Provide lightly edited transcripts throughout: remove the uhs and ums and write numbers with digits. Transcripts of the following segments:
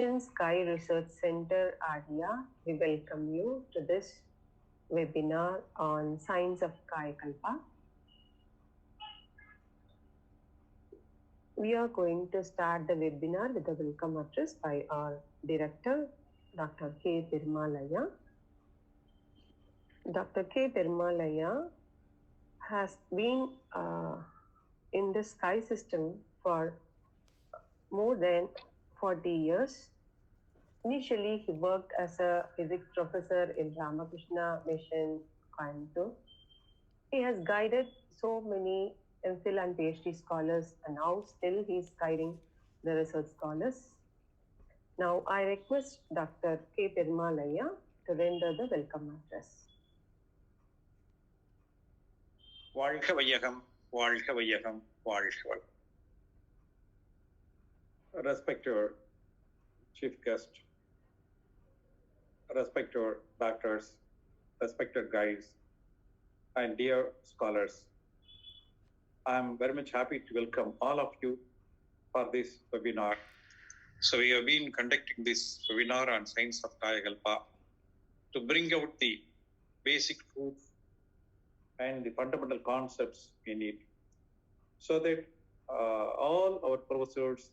Kai Research Center area, we welcome you to this webinar on Science of Kayakalpa. We are going to start the webinar with a welcome address by our director, Dr. K. Perumalaya. Dr. K. Perumalaya has been in the sky system for more than 40 years. Initially, he worked as a physics professor in Ramakrishna Mission, Coimbatore. He has guided so many MPhil and PhD scholars, and now still he is guiding the research scholars. Now, I request Dr. K. Perumalaya to render the welcome address. வாழ்க வையகம், வாழ்க வையகம், வாழ்க வளம். Respected chief guest, respected doctors, respected guides, and dear scholars, I am very much happy to welcome all of you for this webinar. So we have been conducting this webinar on Science of Kayakalpa to bring out the basic truth and the fundamental concepts in it, so that all our professors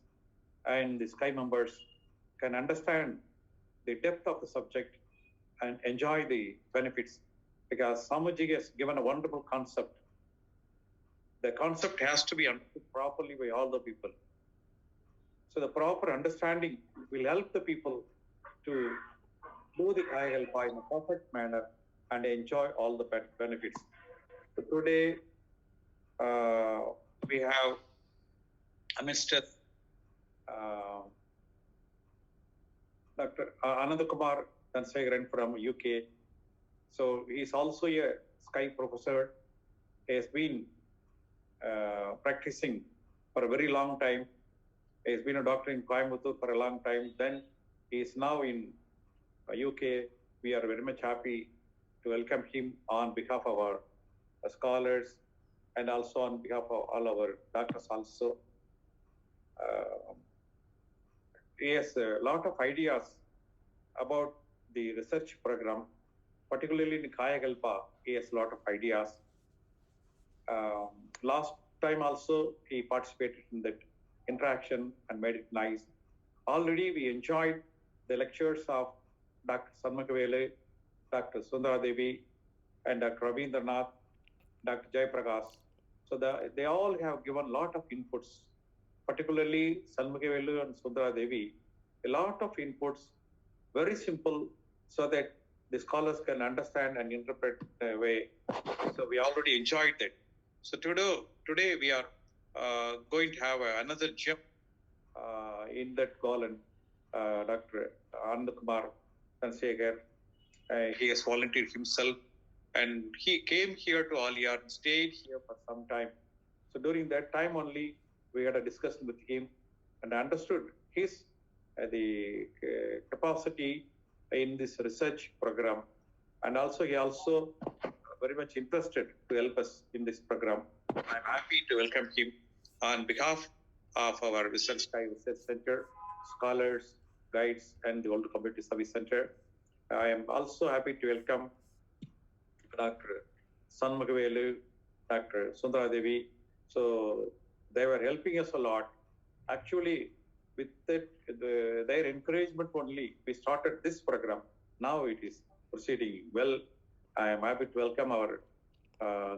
and the Sky members can understand the depth of the subject and enjoy the benefits, because Samaji has given a wonderful concept. The concept has to be understood properly by all the people. So the proper understanding will help the people to do the Kayakalpa in a perfect manner and enjoy all the benefits. So today, we have Mr. Dr. Ananda Kumar from UK. So he is also a Sky professor. He has been practicing for a very long time. He has been a doctor in Coimbatore for a long time. Then he is now in UK. We are very much happy to welcome him on behalf of our scholars and also on behalf of all our doctors also. He has a lot of ideas about the research program, particularly in Kayakalpa. He has a lot of ideas. Last time also he participated in that interaction and made it nice. Already we enjoyed the lectures of Dr. Sanmakavele, Dr. Sundara Devi, and Dr. Ravindranath, Dr. Jayaprakash. So they all have given a lot of inputs, particularly Sanmakavelu and Sundara Devi, a lot of inputs, very simple, so that the scholars can understand and interpret the way. So we already enjoyed that. So today we are going to have another gem in that column, Dr. Ananda Kumar. He has volunteered himself, and he came here to Aliyar and stayed here for some time. So during that time only, we had a discussion with him and understood his the capacity in this research program, and also he also very much interested to help us in this program. I'm happy to welcome him on behalf of our Research Center, scholars, guides, and the World Community Service Center. I am also happy to welcome Dr. Sanmakavelu, Dr. Sundara Devi. So they were helping us a lot. Actually, with their encouragement only, we started this program. Now it is proceeding well. I am happy to welcome our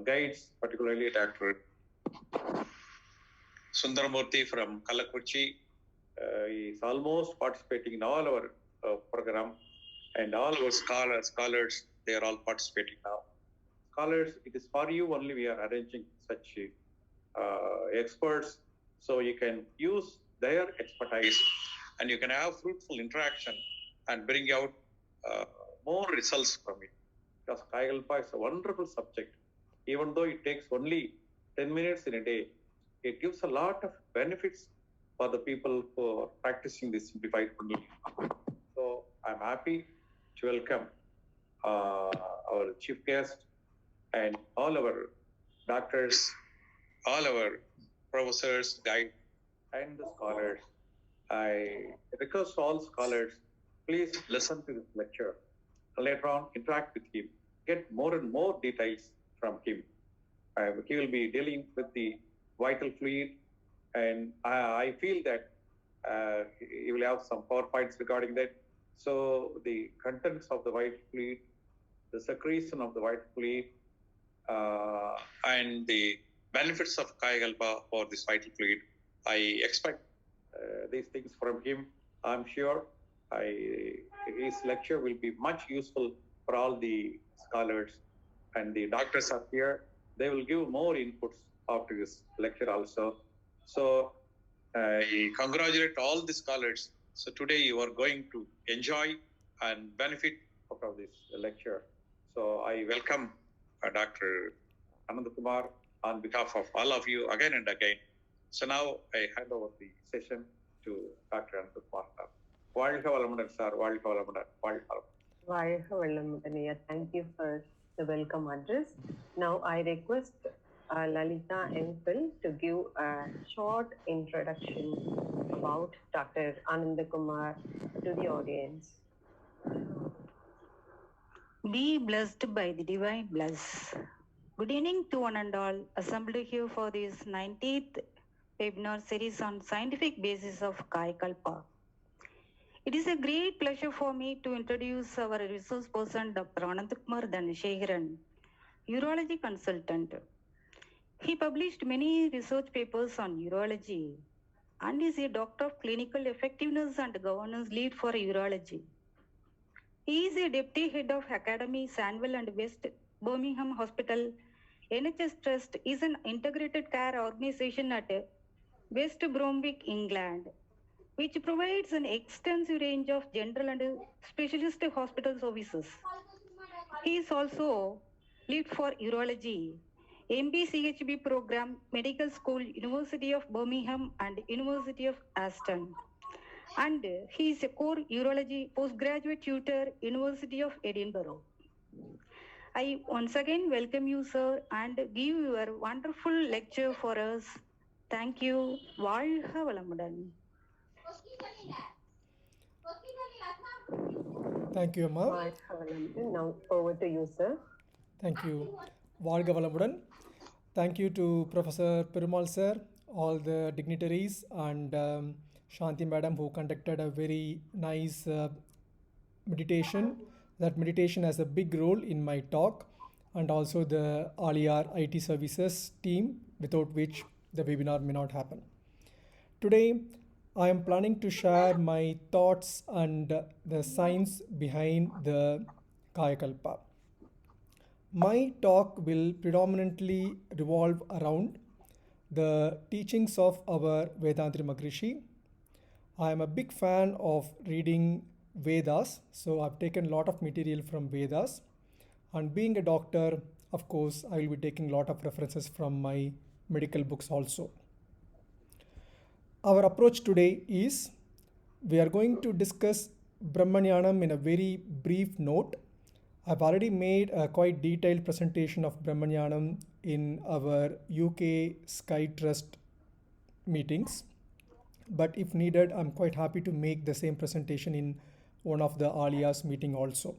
guides, particularly Dr. Sundaramurthy from Kalakurchi. He is almost participating in all our program, and all our scholars, they are all participating now. Scholars, it is for you only we are arranging such experts, so you can use their expertise and you can have fruitful interaction and bring out more results from it. Because Kayakalpa is a wonderful subject. Even though it takes only 10 minutes in a day, it gives a lot of benefits for the people who are practicing this simplified Kundalini. So I'm happy to welcome our chief guest and all our doctors, all our professors, guides, and the scholars. I request all scholars, please listen to this lecture. Later on, interact with him, get more and more details from him. He will be dealing with the vital fluid, and I feel that he will have some PowerPoints regarding that. So the contents of the vital fluid, the secretion of the vital fluid, and the benefits of Kayakalpa for this vital fluid. I expect these things from him. I'm sure his lecture will be much useful for all the scholars, and the doctors are here. They will give more inputs after this lecture also. So I congratulate all the scholars. So today you are going to enjoy and benefit out of this lecture. So I welcome Dr. Ananda Kumar on behalf of all of you again and again. So now I hand over the session to Dr. Ananda Kumar. வாழ்க வளமுடன் sir, வாழ்க வளமுடன், வாழ்க வளமுடன். வாழ்க வளமுடன். Thank you for the welcome address. Now I request Lalita and Phil to give a short introduction about Dr. Ananda Kumar to the audience. Be blessed by the divine bless. Good evening to one and all assembled here for this 19th webinar series on scientific basis of Kai Kalpa. It is a great pleasure for me to introduce our resource person, Dr. Ananda Kumar Dhanashegaran, urology consultant. He published many research papers on urology and is a doctor of clinical effectiveness and governance lead for urology. He is a deputy head of Academy, Sandwell and West Birmingham Hospital. NHS Trust is an integrated care organization at West Bromwich, England, which provides an extensive range of general and specialist hospital services. He is also lead for urology, MB-CHB program, Medical School, University of Birmingham and University of Aston. And he is a core urology postgraduate tutor, University of Edinburgh. I once again welcome you, sir, and give your wonderful lecture for us. Thank you. வாழ்க வளமுடன். Thank you, Amma. Now over to you, sir. Thank you. வாழ்க வளமுடன். Thank you to Professor Perumal sir, all the dignitaries, and Shanti madam, who conducted a very nice meditation. That meditation has a big role in my talk, and also the Aliyar IT services team, without which the webinar may not happen. Today, I am planning to share my thoughts and the science behind the Kayakalpa. My talk will predominantly revolve around the teachings of our Vedantri Maharishi. I am a big fan of reading Vedas, so I've taken a lot of material from Vedas. And being a doctor, of course, I will be taking a lot of references from my medical books also. Our approach today is we are going to discuss Brahmanyanam in a very brief note. I've already made a quite detailed presentation of Brahmanyanam in our UK Sky Trust meetings. But if needed, I'm quite happy to make the same presentation in one of the Aliyas meeting also.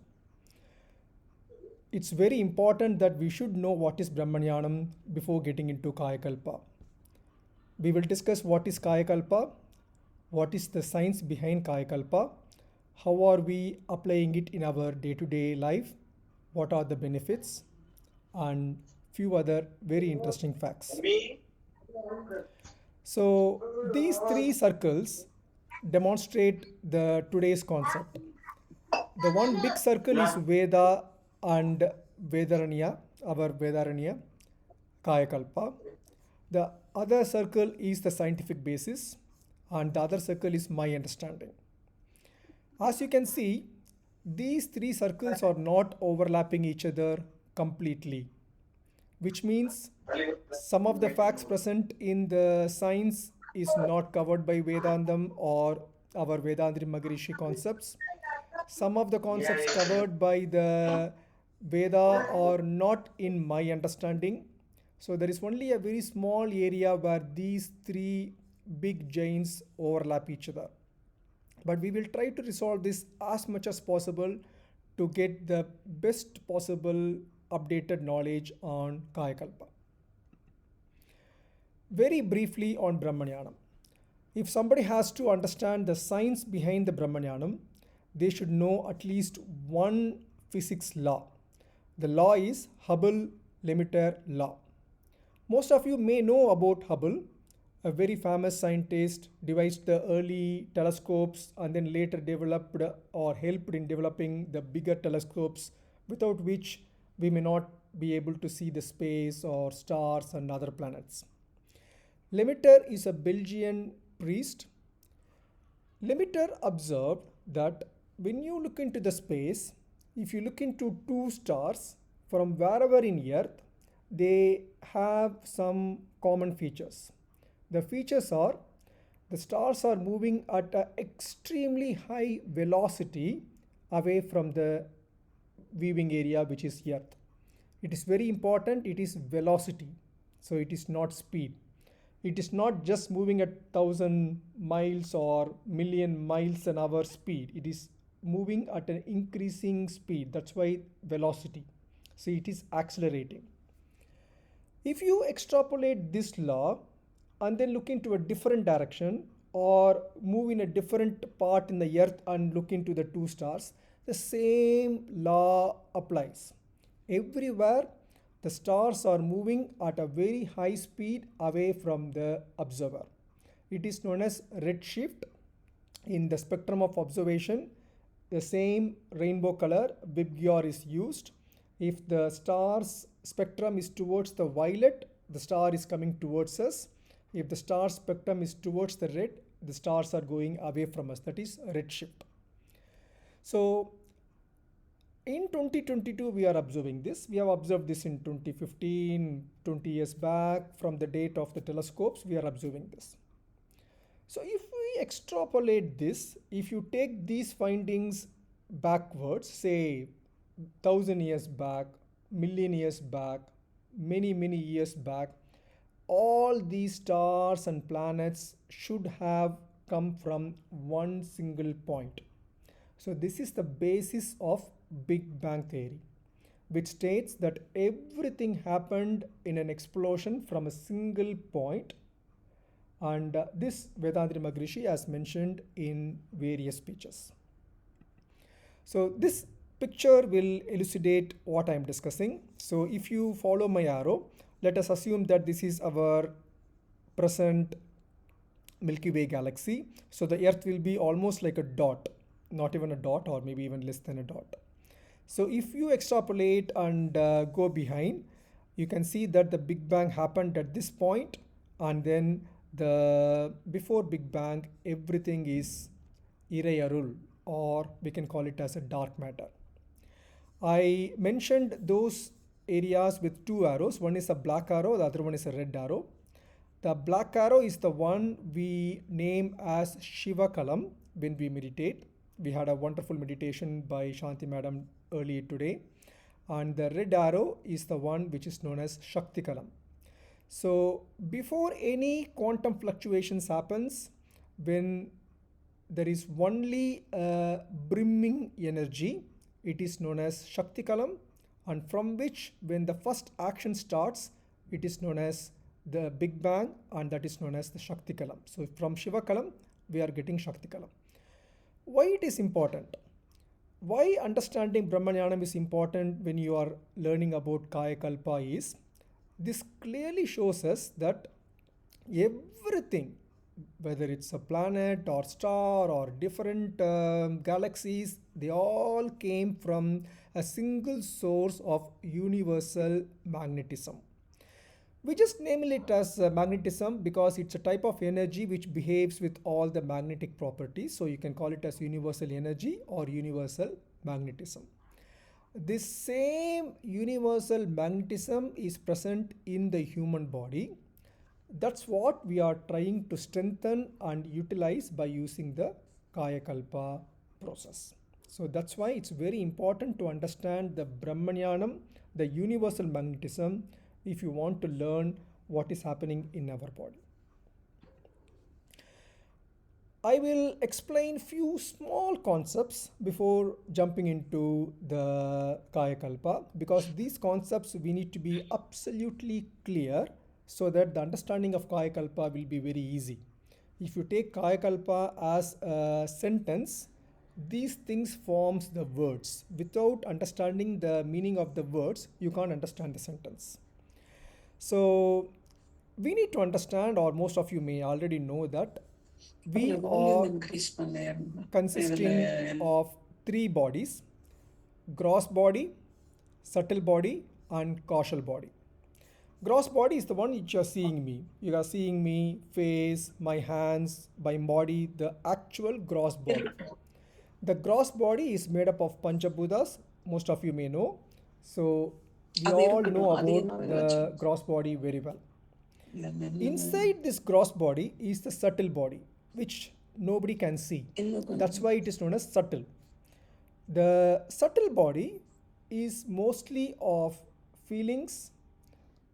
It's very important that we should know what is Brahmanyanam before getting into Kayakalpa. We will discuss what is Kayakalpa, what is the science behind Kayakalpa, how are we applying it in our day-to-day life, what are the benefits, and few other very interesting facts. So these three circles demonstrate the today's concept. The one big circle is Veda and Vedaranya, our Vedaranya, Kayakalpa. The other circle is the scientific basis, and the other circle is my understanding. As you can see, these three circles are not overlapping each other completely, which means some of the facts present in the science is not covered by Vedantam or our Vedantri Maharishi concepts. Some of the concepts covered by the Veda are not in my understanding. So there is only a very small area where these three big giants overlap each other. But we will try to resolve this as much as possible to get the best possible updated knowledge on Kayakalpa. Very briefly on Brahmanyanam. If somebody has to understand the science behind the Brahmanyanam, they should know at least one physics law. The law is Hubble limiter law. Most of you may know about Hubble. A very famous scientist devised the early telescopes and then later developed or helped in developing the bigger telescopes, without which we may not be able to see the space or stars and other planets. Limiter is a Belgian priest. Limiter observed that when you look into the space, if you look into two stars from wherever in Earth, they have some common features. The features are the stars are moving at an extremely high velocity away from the viewing area, which is Earth. It is very important, it is velocity, so it is not speed. It is not just moving at 1,000 miles or million miles an hour speed. It is moving at an increasing speed. That's why velocity. So it is accelerating. If you extrapolate this law and then look into a different direction or move in a different part in the Earth and look into the two stars, the same law applies. Everywhere the stars are moving at a very high speed away from the observer. It is known as redshift. In the spectrum of observation, the same rainbow color Vibgyor is used. If the star's spectrum is towards the violet, the star is coming towards us. If the star spectrum is towards the red, the stars are going away from us. That is redshift. So in 2022, we are observing this. We have observed this in 2015, 20 years back. From the date of the telescopes, we are observing this. So if we extrapolate this, if you take these findings backwards, say 1,000 years back, million years back, many years back, all these stars and planets should have come from one single point. So this is the basis of Big Bang theory, which states that everything happened in an explosion from a single point, and this Vedantini Maharishi has mentioned in various speeches. So this picture will elucidate what I am discussing. So if you follow my arrow, let us assume that this is our present Milky Way galaxy. So the Earth will be almost like a dot, not even a dot, or maybe even less than a dot. So if you extrapolate and go behind, you can see that the Big Bang happened at this point, and then before Big Bang, everything is Irayarul, or we can call it as a dark matter. I mentioned those areas with two arrows. One is a black arrow, the other one is a red arrow. The black arrow is the one we name as Shiva Kalam when we meditate. We had a wonderful meditation by Shanti Madam earlier today. And the red arrow is the one which is known as Shakti Kalam. So before any quantum fluctuations happens, when there is only a brimming energy, it is known as Shakti Kalam, and from which when the first action starts, it is known as the Big Bang, and that is known as the Shakti Kalam. So from Shiva Kalam, we are getting Shakti Kalam. Why it is important? Why understanding Brahmanyanam is important when you are learning about Kayakalpa is, this clearly shows us that everything, whether it's a planet or star or different galaxies, they all came from a single source of universal magnetism. We just name it as magnetism because it's a type of energy which behaves with all the magnetic properties. So you can call it as universal energy or universal magnetism. This same universal magnetism is present in the human body. That's what we are trying to strengthen and utilize by using the Kayakalpa process. So that's why it's very important to understand the Brahmanyanam, the universal magnetism, if you want to learn what is happening in our body. I will explain few small concepts before jumping into the Kayakalpa, because these concepts we need to be absolutely clear so that the understanding of Kayakalpa will be very easy. If you take Kayakalpa as a sentence, these things forms the words. Without understanding the meaning of the words, you can't understand the sentence. So we need to understand, or most of you may already know, that we are consisting of three bodies: gross body, subtle body, and causal body. Gross body is the one which you are seeing me. You are seeing me, face, my hands, my body, the actual gross body. The gross body is made up of Panchabhutas, most of you may know. So we all know about the gross body very well. Inside this gross body is the subtle body, which nobody can see. That's why it is known as subtle. The subtle body is mostly of feelings,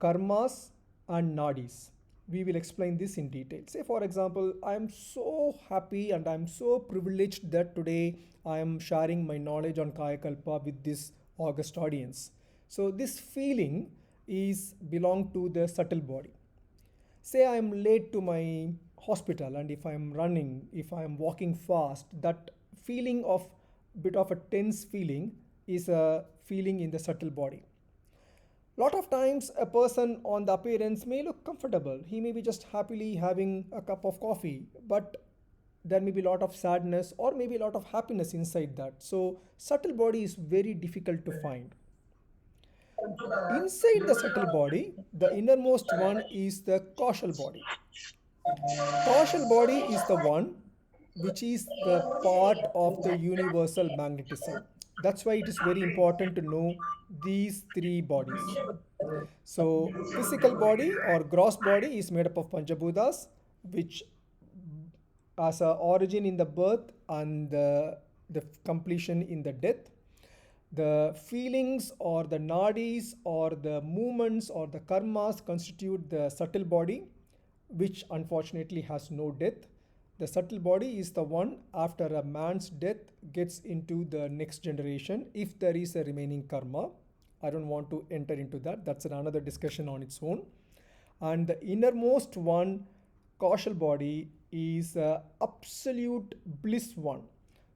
karmas, and nadis. We will explain this in detail. Say, for example, I am so happy and I am so privileged that today I am sharing my knowledge on Kayakalpa with this august audience. So this feeling is belong to the subtle body. Say I am late to my hospital, and if I am running, if I am walking fast, that feeling of bit of a tense feeling is a feeling in the subtle body. Lot of times a person on the appearance may look comfortable. He may be just happily having a cup of coffee, but there may be a lot of sadness or maybe a lot of happiness inside that. So subtle body is very difficult to find. Inside the subtle body, the innermost one is the causal body. Causal body is the one which is the part of the universal magnetism. That's why it is very important to know these three bodies. So physical body or gross body is made up of Panchabhutas, which as a origin in the birth and the completion in the death. The feelings or the nadis or the movements or the karmas constitute the subtle body, which unfortunately has no death. The subtle body is the one after a man's death gets into the next generation if there is a remaining karma. I don't want to enter into that. That's another discussion on its own. And the innermost one, causal body, is a absolute bliss one.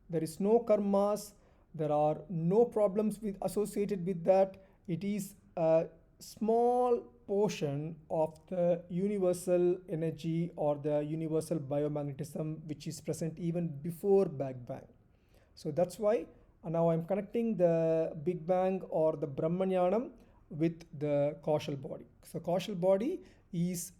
There is no karmas. There are no problems associated with that. It is a small portion of the universal energy or the universal biomagnetism which is present even before Big Bang. So that's why now I'm connecting the Big Bang or the Brahmanyanam with the causal body. So causal body is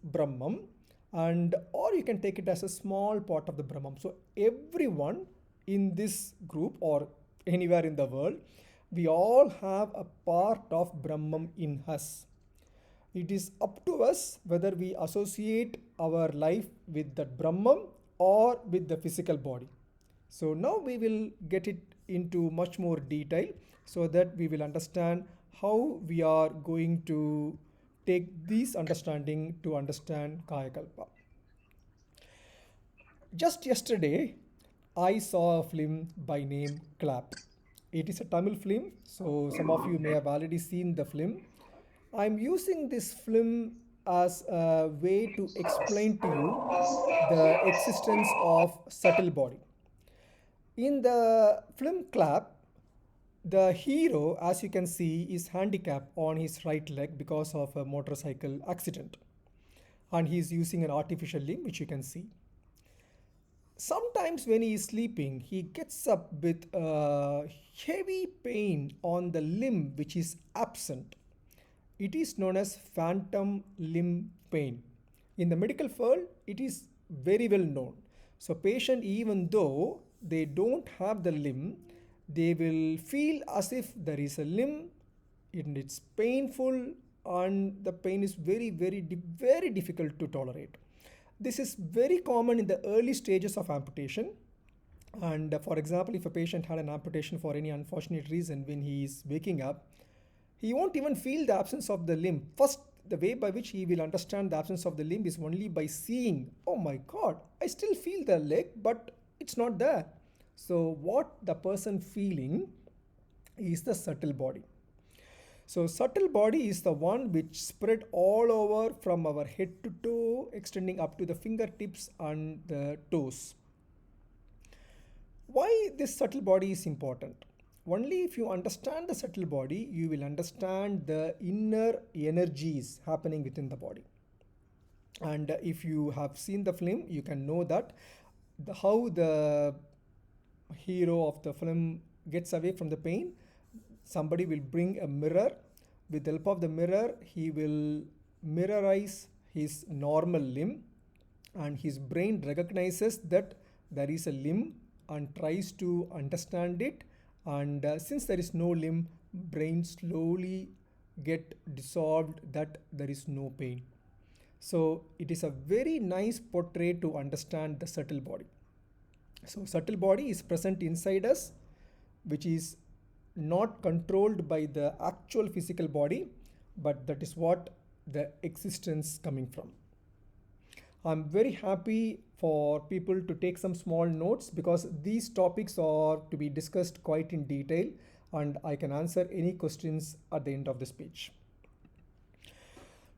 Brahman, and or you can take it as a small part of the Brahman. So everyone in this group or anywhere in the world, we all have a part of Brahman in us. It is up to us whether we associate our life with that Brahman or with the physical body. So now we will get it into much more detail so that we will understand how we are going to take this understanding to understand Kayakalpa. Just yesterday, I saw a film by name Clap. It is a Tamil film, so some of you may have already seen the film. I'm using this film as a way to explain to you the existence of subtle body. In the film Clap, the hero, as you can see, is handicapped on his right leg because of a motorcycle accident. And he is using an artificial limb, which you can see. Sometimes when he is sleeping, he gets up with a heavy pain on the limb which is absent. It is known as phantom limb pain. In the medical world, it is very well known. So patient, even though they don't have the limb, they will feel as if there is a limb and it's painful, and the pain is very difficult to tolerate. This is very common in the early stages of amputation. And for example, if a patient had an amputation for any unfortunate reason, when he is waking up, he won't even feel the absence of the limb. First, the way by which he will understand the absence of the limb is only by seeing, oh my God, I still feel the leg, but it's not there. So what the person feeling is the subtle body. So subtle body is the one which spread all over from our head to toe, extending up to the fingertips and the toes. Why this subtle body is important? Only if you understand the subtle body, you will understand the inner energies happening within the body. And if you have seen the film, you can know that how the hero of the film gets away from the pain. Somebody will bring a mirror. With the help of the mirror, he will mirrorize his normal limb, and his brain recognizes that there is a limb and tries to understand it. And since there is no limb, brain slowly get dissolved that there is no pain. So it is a very nice portrait to understand the subtle body. So subtle body is present inside us, which is not controlled by the actual physical body, but that is what the existence coming from. I'm very happy for people to take some small notes, because these topics are to be discussed quite in detail, and I can answer any questions at the end of the speech.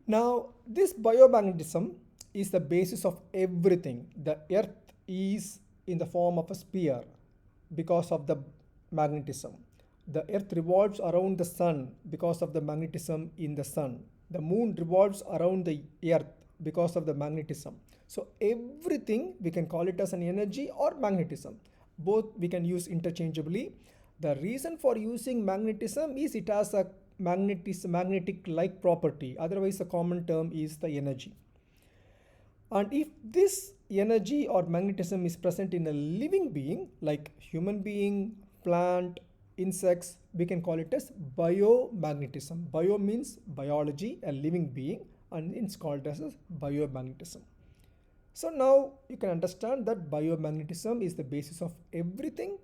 Now, this biomagnetism is the basis of everything. The earth is in the form of a sphere because of the magnetism. The earth revolves around the sun because of the magnetism in the sun. The moon revolves around the earth because of the magnetism. So everything we can call it as an energy or magnetism. Both we can use interchangeably. The reason for using magnetism is it has a magnetic-like property. Otherwise, the common term is the energy. And if this energy or magnetism is present in a living being, like human being, plant, insects, we can call it as biomagnetism. Bio means biology, a living being, and it's called as biomagnetism. So now you can understand that biomagnetism is the basis of everything.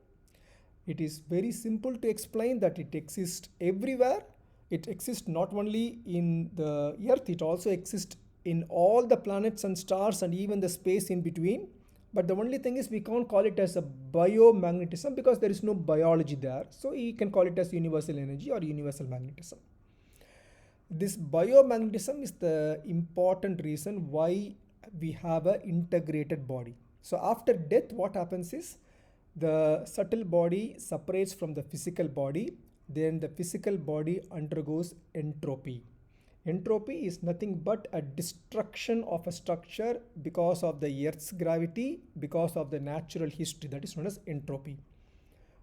It is very simple to explain that it exists everywhere. It exists not only in the earth, it also exists in all the planets and stars and even the space in between. But the only thing is we can't call it as a biomagnetism because there is no biology there. So you can call it as universal energy or universal magnetism. This biomagnetism is the important reason why we have an integrated body. So after death, what happens is the subtle body separates from the physical body. Then the physical body undergoes entropy. Entropy is nothing but a destruction of a structure because of the Earth's gravity, because of the natural history. That is known as entropy.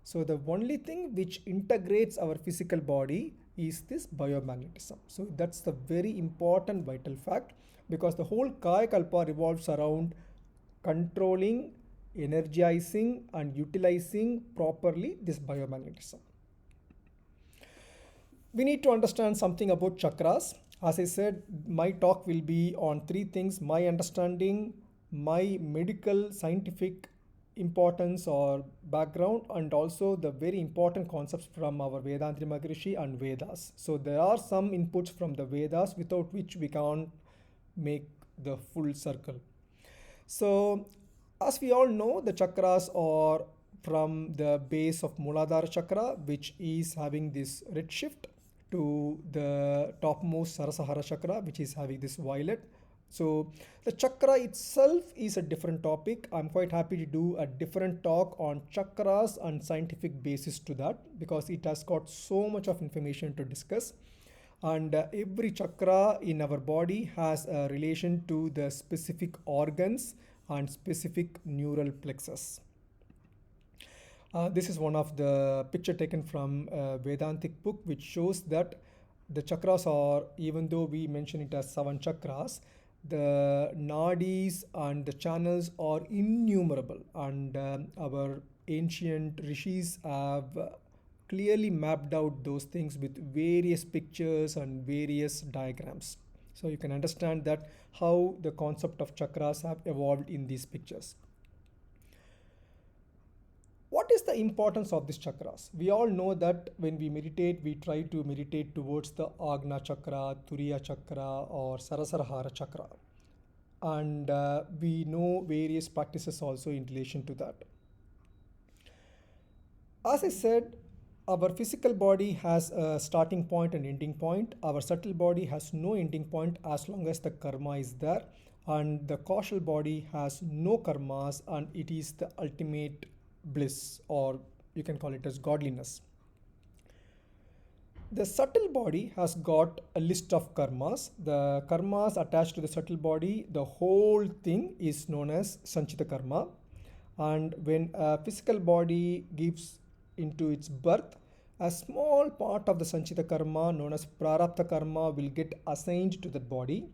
So the only thing which integrates our physical body is this biomagnetism. So that's the very important vital fact, because the whole Kai Kalpa revolves around controlling, energizing and utilizing properly this biomagnetism. We need to understand something about chakras. As I said, my talk will be on three things: my understanding, my medical scientific importance or background, and also the very important concepts from our Vedantri Maharishi and Vedas. So there are some inputs from the Vedas without which we can't make the full circle. So as we all know, the chakras are from the base of Muladhara chakra, which is having this red shift, to the topmost Sarasahara chakra, which is having this violet. So the chakra itself is a different topic. I'm quite happy to do a different talk on chakras and scientific basis to that, because it has got so much of information to discuss. And every chakra in our body has a relation to the specific organs and specific neural plexus. This is one of the picture taken from a Vedantic book, which shows that the chakras are, even though we mention it as 7 chakras, the nadis and the channels are innumerable, and our ancient rishis have clearly mapped out those things with various pictures and various diagrams. So you can understand that how the concept of chakras have evolved in these pictures. What is the importance of these chakras? We all know that when we meditate, we try to meditate towards the Agna chakra, Turiya chakra, or Sarasarahara chakra. And we know various practices also in relation to that. As I said, our physical body has a starting point and ending point. Our subtle body has no ending point as long as the karma is there. And the causal body has no karmas, and it is the ultimate bliss, or you can call it as godliness. The subtle body has got a list of karmas. The karmas attached to the subtle body, the whole thing is known as Sanchita Karma. And when a physical body gives into its birth, a small part of the Sanchita Karma known as Prarabdha Karma will get assigned to that body.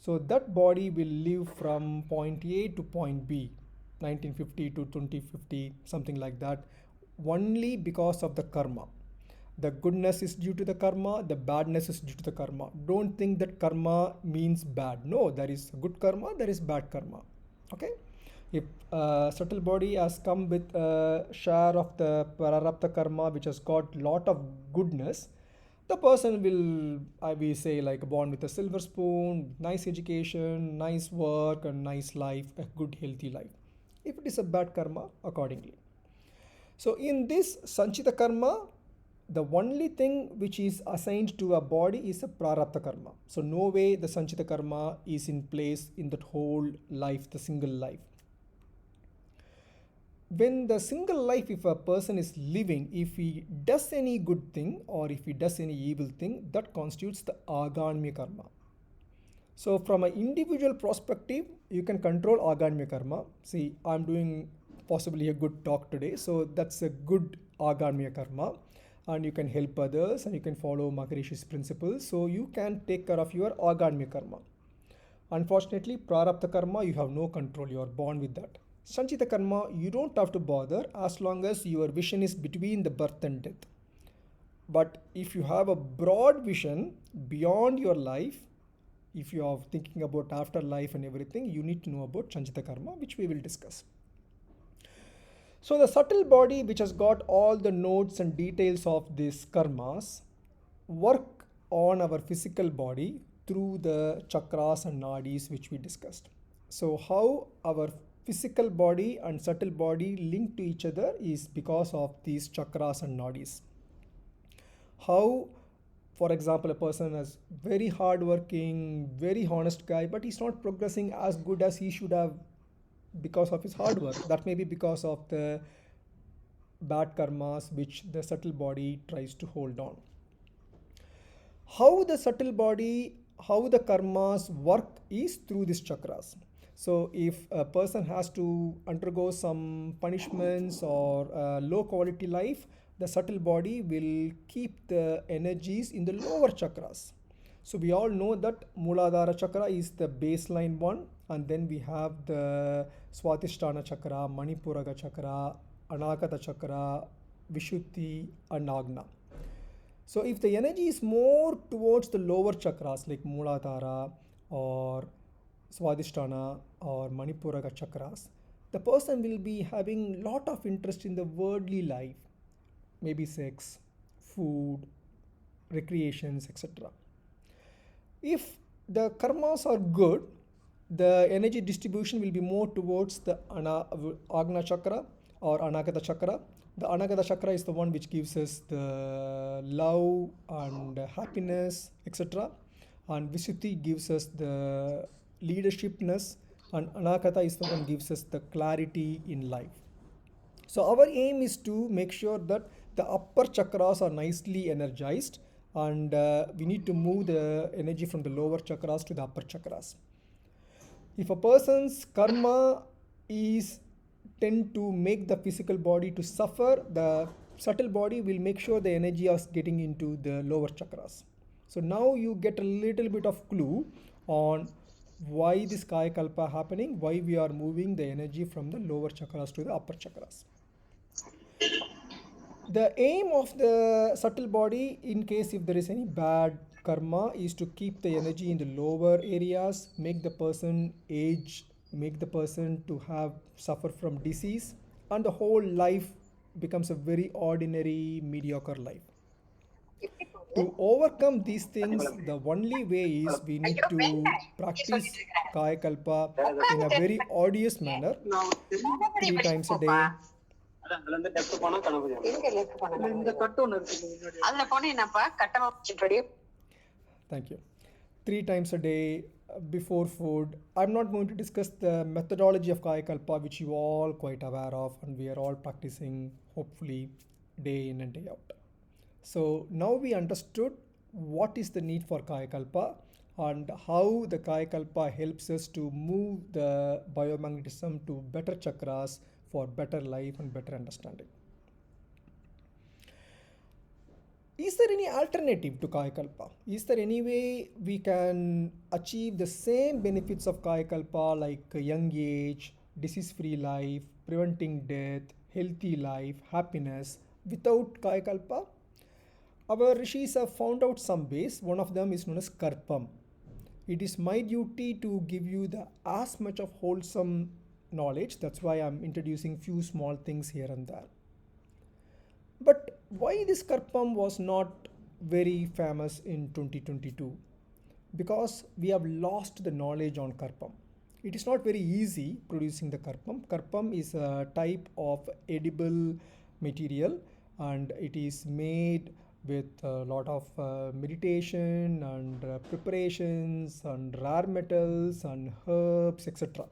So that body will live from point A to point B, 1950 to 2050, something like that, only because of the karma. The goodness is due to the karma, the badness is due to the karma. Don't think that karma means bad. No, there is good karma, there is bad karma. Okay? If a subtle body has come with a share of the Prarabdha Karma, which has got lot of goodness, the person will, we say, like born with a silver spoon, nice education, nice work, and nice life, a good healthy life. If it is a bad karma, accordingly. So in this Sanchita Karma, the only thing which is assigned to a body is a Prarabdha Karma. So no way the Sanchita Karma is in place in that whole life, the single life. When the single life, if a person is living, if he does any good thing or if he does any evil thing, that constitutes the Aganmya Karma. So from an individual perspective, you can control Aganmya Karma. See, I'm doing possibly a good talk today, so that's a good Aganmya Karma. And you can help others and you can follow Maharishi's principles. So you can take care of your Aganmya Karma. Unfortunately, Prarabdha Karma, you have no control. You are born with that. Sanchita Karma, you don't have to bother as long as your vision is between the birth and death. But if you have a broad vision beyond your life, if you are thinking about afterlife and everything, you need to know about Sanchita Karma, which we will discuss. So the subtle body, which has got all the notes and details of these karmas, work on our physical body through the chakras and nadis, which we discussed. So how our physical body and subtle body link to each other is because of these chakras and nadis. How, for example, a person is very hardworking, very honest guy, but he's not progressing as good as he should have because of his hard work. That may be because of the bad karmas which the subtle body tries to hold on. How the subtle body, how the karmas work is through these chakras. So if a person has to undergo some punishments or low quality life, the subtle body will keep the energies in the lower chakras. So we all know that Mooladhara chakra is the baseline one, and then we have the Swatisthana chakra, Manipuraga chakra, Anahata chakra, Vishuddhi, and Agna. So if the energy is more towards the lower chakras like Mooladhara or Swadhisthana or Manipuraga chakras, the person will be having lot of interest in the worldly life, maybe sex, food, recreations, etc. If the karmas are good, the energy distribution will be more towards the Agna chakra or Anahata chakra. The Anahata chakra is the one which gives us the love and happiness, etc. And Vishuddhi gives us the leadershipness, and Anahata is the one gives us the clarity in life. So our aim is to make sure that the upper chakras are nicely energized, and we need to move the energy from the lower chakras to the upper chakras. If a person's karma is tend to make the physical body to suffer, the subtle body will make sure the energy is getting into the lower chakras. So now you get a little bit of clue on why this Kayakalpa happening, why we are moving the energy from the lower chakras to the upper chakras. The aim of the subtle body, in case if there is any bad karma, is to keep the energy in the lower areas, make the person age, make the person to have suffer from disease, and the whole life becomes a very ordinary, mediocre life. To overcome these things, the only way is we need to practice Kai Kalpa in a very odious manner, 3 times a day. Thank you. 3 times a day before food. I'm not going to discuss the methodology of Kai Kalpa, which you all quite aware of, and we are all practicing hopefully day in and day out. So now we understood what is the need for Kai Kalpa and how the Kai Kalpa helps us to move the biomagnetism to better chakras for better life and better understanding. Is there any alternative to Kai Kalpa? Is there any way we can achieve the same benefits of Kai Kalpa, like a young age, disease-free life, preventing death, healthy life, happiness, without Kai Kalpa? Our rishis have found out some ways. One of them is known as Karpam. It is my duty to give you as much of wholesome knowledge. That's why I'm introducing few small things here and there. But why this Karpam was not very famous in 2022? Because we have lost the knowledge on Karpam. It is not very easy producing the Karpam. Karpam is a type of edible material and it is made with a lot of meditation and preparations and rare metals and herbs, etc.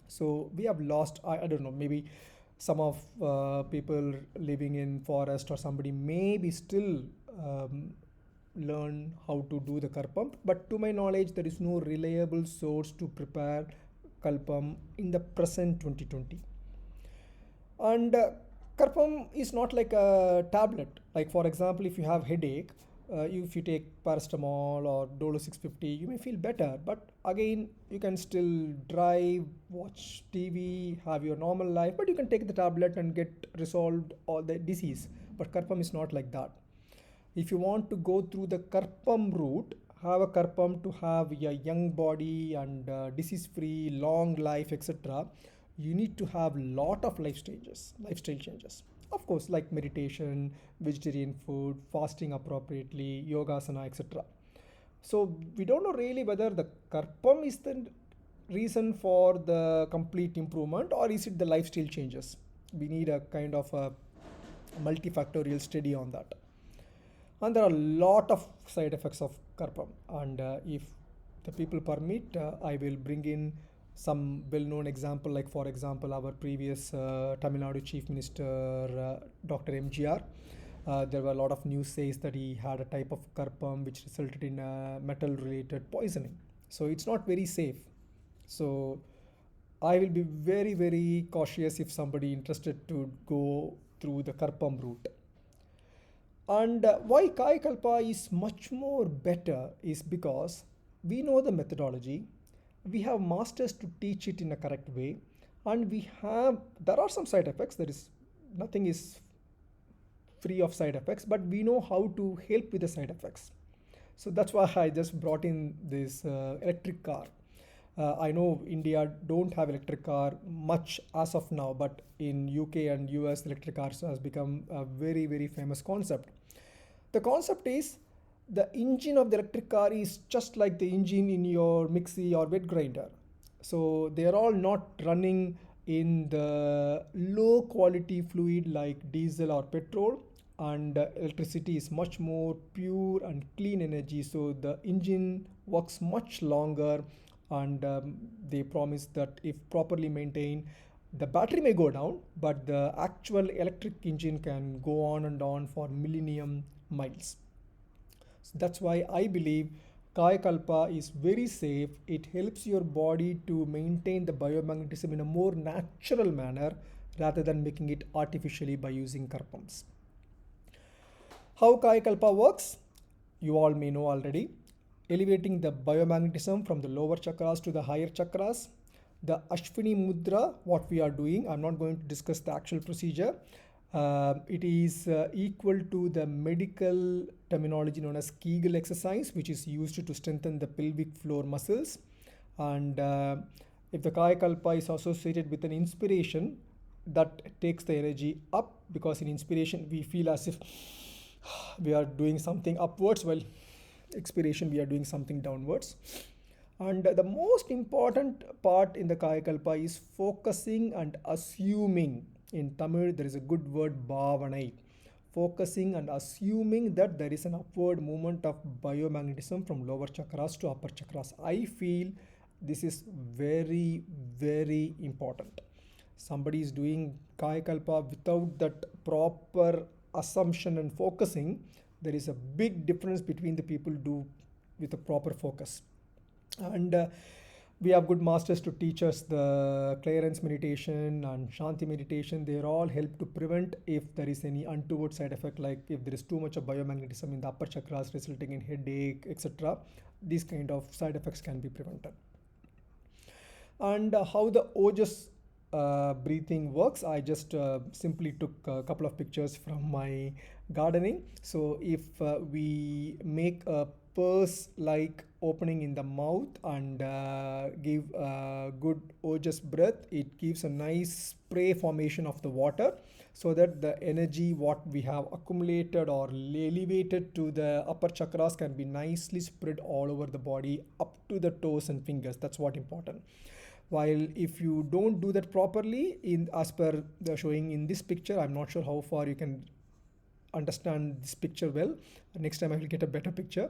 So we have lost, I don't know, maybe some of people living in forest or somebody maybe still learn how to do the Karpam, but to my knowledge there is no reliable source to prepare Kalpam in the present 2020. And Karpam is not like a tablet. Like for example, if you have headache, if you take paracetamol or Dolo 650, you may feel better. But again, you can still drive, watch TV, have your normal life, but you can take the tablet and get resolved all the disease. But Karpam is not like that. If you want to go through the Karpam route, have a Karpam to have a young body and disease-free, long life, etc., you need to have lot of lifestyle changes. Of course, like meditation, vegetarian food, fasting appropriately, yogasana, etc. So we don't know really whether the Karpam is the reason for the complete improvement or is it the lifestyle changes. We need a kind of a multifactorial study on that. And there are a lot of side effects of Karpam, and if the people permit, I will bring in some well-known example, like for example our previous Tamil Nadu Chief Minister Dr. MGR. There were a lot of news says that he had a type of Karpam which resulted in metal-related poisoning. So it's not very safe. So I will be very, very cautious if somebody interested to go through the Karpam route. And why Kai Kalpa is much more better is because we know the methodology, we have masters to teach it in a correct way, and there are some side effects, nothing is free of side effects, but we know how to help with the side effects. So that's why I just brought in this electric car. I know India don't have electric car much as of now, but in UK and US electric cars has become a very, very famous concept. The concept is the engine of the electric car is just like the engine in your mixie or wet grinder. So they are all not running in the low quality fluid like diesel or petrol, and electricity is much more pure and clean energy. So the engine works much longer, and they promise that if properly maintained, the battery may go down, but the actual electric engine can go on and on for millennium miles. So that's why I believe Kai Kalpa is very safe. It helps your body to maintain the biomagnetism in a more natural manner rather than making it artificially by using Karpams. How Kai Kalpa works, you all may know already. Elevating the biomagnetism from the lower chakras to the higher chakras. The Ashwini Mudra, what we are doing, I'm not going to discuss the actual procedure. It is equal to the medical terminology known as Kegel exercise, which is used to strengthen the pelvic floor muscles. And if the Kai Kalpa is associated with an inspiration, that takes the energy up, because in inspiration we feel as if we are doing something upwards, while expiration we are doing something downwards. And the most important part in the Kayakalpa is focusing and assuming. In Tamil, there is a good word, bhavanai. Focusing and assuming that there is an upward movement of biomagnetism from lower chakras to upper chakras. I feel this is very, very important. Somebody is doing Kayakalpa without that proper assumption and focusing. There is a big difference between the people do with a proper focus. And we have good masters to teach us the clearance meditation and Shanti meditation. They all help to prevent if there is any untoward side effect, like if there is too much of biomagnetism in the upper chakras resulting in headache, etc. These kind of side effects can be prevented. And how the Ojas breathing works, I just simply took a couple of pictures from my gardening. So if we make a purse like opening in the mouth and give a good Ojas breath, it gives a nice spray formation of the water, so that the energy what we have accumulated or elevated to the upper chakras can be nicely spread all over the body up to the toes and fingers. That's what important. While if you don't do that properly, as per the showing in this picture, I'm not sure how far you can understand this picture well. Next time I will get a better picture.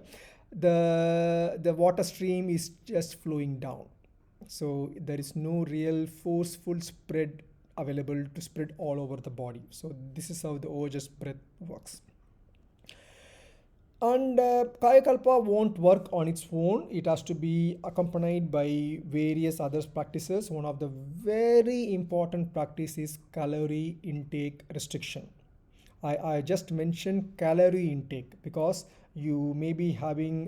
The water stream is just flowing down, so there is no real forceful spread available to spread all over the body. So this is how the Ojas breath works. And Kayakalpa won't work on its own. It has to be accompanied by various other practices. One of the very important practices is calorie intake restriction. I just mentioned calorie intake because you may be having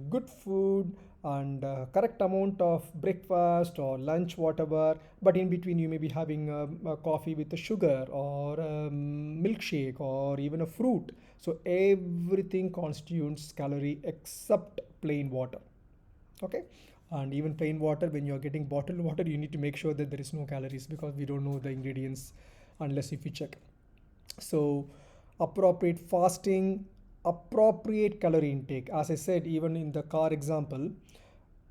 good food and correct amount of breakfast or lunch, whatever, but in between you may be having a coffee with a sugar or a milkshake or even a fruit. So everything constitutes calorie except plain water. Okay, and even plain water, when you are getting bottled water, you need to make sure that there is no calories, because we don't know the ingredients unless if you check. So appropriate fasting, appropriate calorie intake. As I said, even in the car example,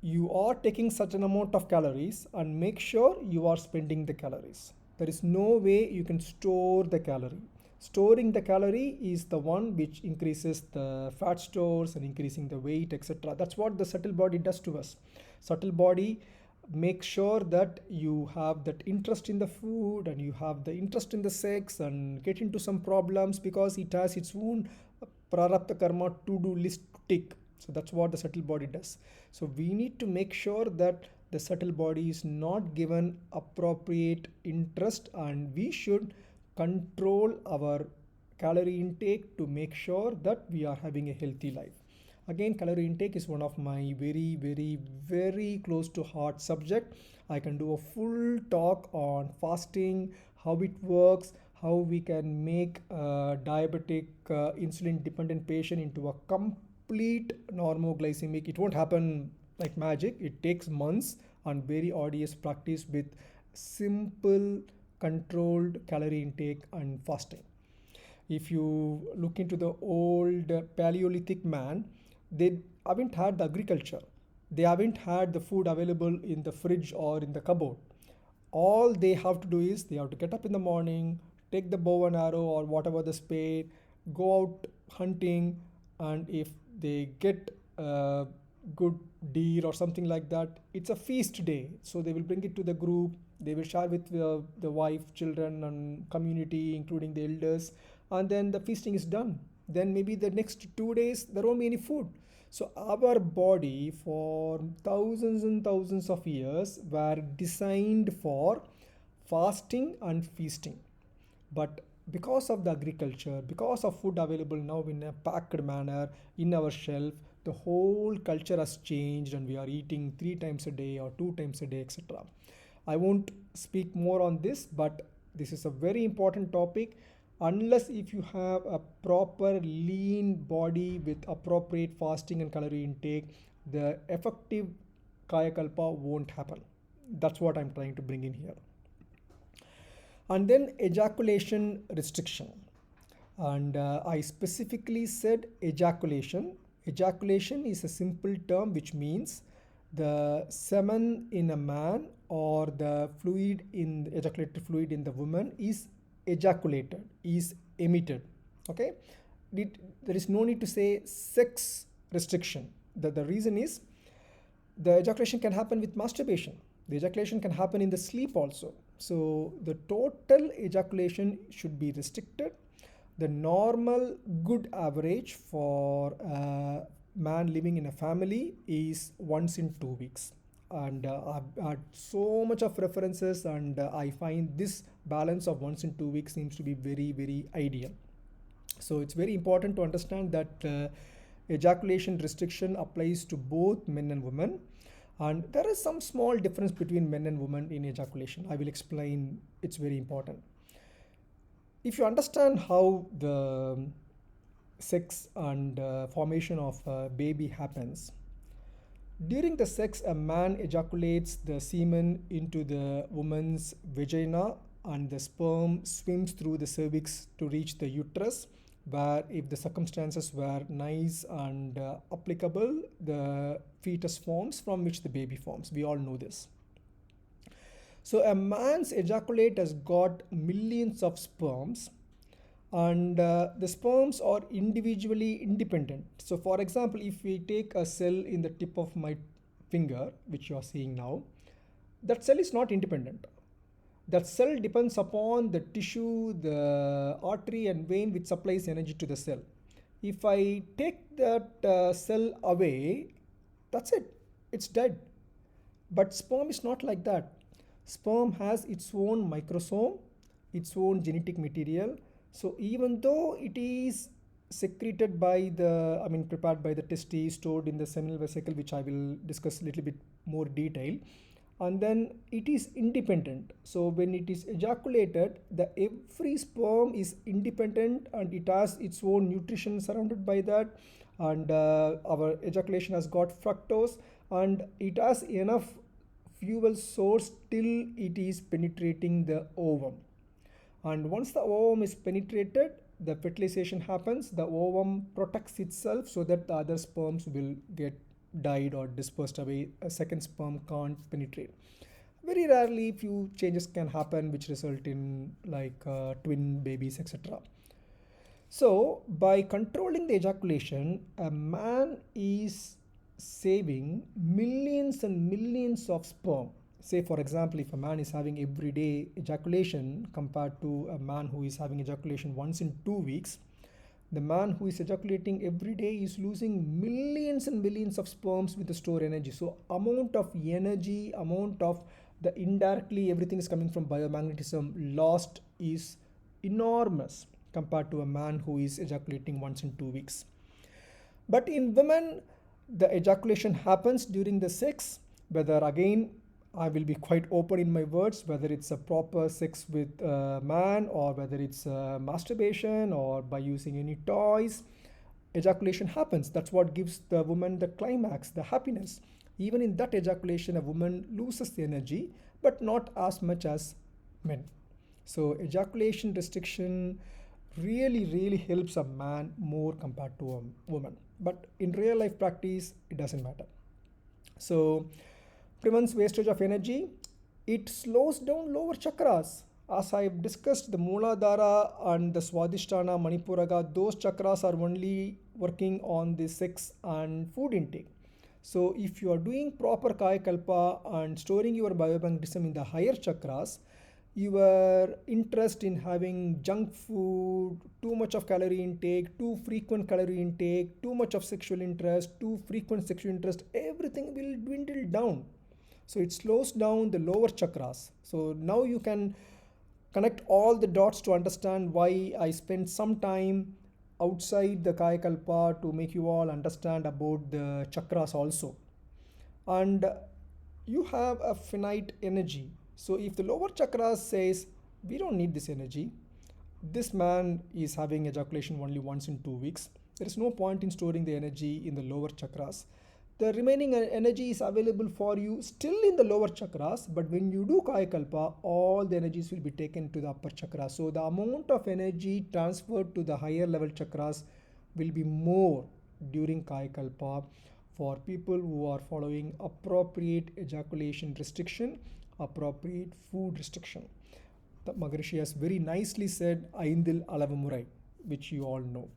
you are taking such an amount of calories and make sure you are spending the calories. There is no way you can store the calorie. Storing the calorie is the one which increases the fat stores and increasing the weight, etc. That's what the subtle body does to us. Subtle body make sure that you have that interest in the food and you have the interest in the sex and get into some problems because it has its own prarabdha karma to-do list to tick. So that's what the subtle body does. So we need to make sure that the subtle body is not given appropriate interest, and we should control our calorie intake to make sure that we are having a healthy life. Again, calorie intake is one of my very, very, very close to heart subject. I can do a full talk on fasting, how it works, how we can make a diabetic insulin dependent patient into a complete normoglycemic. It won't happen like magic. It takes months and very arduous practice with simple controlled calorie intake and fasting. If you look into the old Paleolithic man, they haven't had the agriculture. They haven't had the food available in the fridge or in the cupboard. All they have to do is they have to get up in the morning, take the bow and arrow or whatever the spade, go out hunting, and if they get a good deer or something like that, it's a feast day. So they will bring it to the group. They will share with the wife, children and community, including the elders, and then the feasting is done. Then maybe the next 2 days there won't be any food. So our body for thousands and thousands of years were designed for fasting and feasting. But because of the agriculture, because of food available now in a packed manner in our shelf, the whole culture has changed and we are eating 3 times a day or 2 times a day, etc. I won't speak more on this, but this is a very important topic. Unless if you have a proper lean body with appropriate fasting and calorie intake, the effective Kayakalpa won't happen. That's what I'm trying to bring in here. And then ejaculation restriction. And I specifically said ejaculation. Ejaculation is a simple term which means the semen in a man or the fluid in the ejaculated fluid in the woman is ejaculated, is emitted. Okay, there is no need to say sex restriction. The reason is the ejaculation can happen with masturbation. The ejaculation can happen in the sleep also. So the total ejaculation should be restricted. The normal good average for a man living in a family is once in 2 weeks. And I've had so much of references, and I find this balance of once in 2 weeks seems to be very, very ideal. So it's very important to understand that ejaculation restriction applies to both men and women. And there is some small difference between men and women in ejaculation. I will explain, it's very important. If you understand how the sex and formation of a baby happens, during the sex, a man ejaculates the semen into the woman's vagina, and the sperm swims through the cervix to reach the uterus, where if the circumstances were nice and applicable, the fetus forms from which the baby forms. We all know this. So a man's ejaculate has got millions of sperms, and the sperms are individually independent. So for example, if we take a cell in the tip of my finger, which you are seeing now, that cell is not independent. That cell depends upon the tissue, the artery and vein which supplies energy to the cell. If I take that cell away, that's it, it's dead. But sperm is not like that. Sperm has its own microsome, its own genetic material. So even though it is secreted by prepared by the testes, stored in the seminal vesicle, which I will discuss a little bit more detail, and then it is independent. So when it is ejaculated, every sperm is independent and it has its own nutrition surrounded by that. And our ejaculation has got fructose, and it has enough fuel source till it is penetrating the ovum. And once the ovum is penetrated, the fertilization happens. The ovum protects itself so that the other sperms will get died or dispersed away. A second sperm can't penetrate. Very rarely few changes can happen which result in like twin babies, etc. So by controlling the ejaculation, a man is saving millions and millions of sperm. Say for example, if a man is having everyday ejaculation compared to a man who is having ejaculation once in 2 weeks, the man who is ejaculating every day is losing millions and millions of sperms with the stored energy. So amount of energy, amount of the indirectly everything is coming from biomagnetism lost is enormous compared to a man who is ejaculating once in 2 weeks. But in women, the ejaculation happens during the sex, whether again I will be quite open in my words, whether it's a proper sex with a man or whether it's masturbation or by using any toys, ejaculation happens. That's what gives the woman the climax, the happiness. Even in that ejaculation, a woman loses the energy, but not as much as men. So ejaculation restriction really helps a man more compared to a woman. But in real life practice, it doesn't matter. So prevents wastage of energy. It slows down lower chakras. As I've discussed, the Mooladhara and the Swadhisthana, Manipuraga, those chakras are only working on the sex and food intake. So if you are doing proper Kayakalpa and storing your biomagnetism in the higher chakras, your interest in having junk food, too much of calorie intake, too frequent calorie intake, too much of sexual interest, too frequent sexual interest, everything will dwindle down. So it slows down the lower chakras. So now you can connect all the dots to understand why I spent some time outside the Kayakalpa to make you all understand about the chakras also. And you have a finite energy. So if the lower chakras says, we don't need this energy, this man is having ejaculation only once in 2 weeks, there is no point in storing the energy in the lower chakras. the remaining energy is available for you still in the lower chakras, but when you do Kayakalpa, all the energies will be taken to the upper chakra. So the amount of energy transferred to the higher level chakras will be more during Kayakalpa for people who are following appropriate ejaculation restriction, appropriate food restriction. The Maharishi has very nicely said Aindil Alavamurai, which you all know.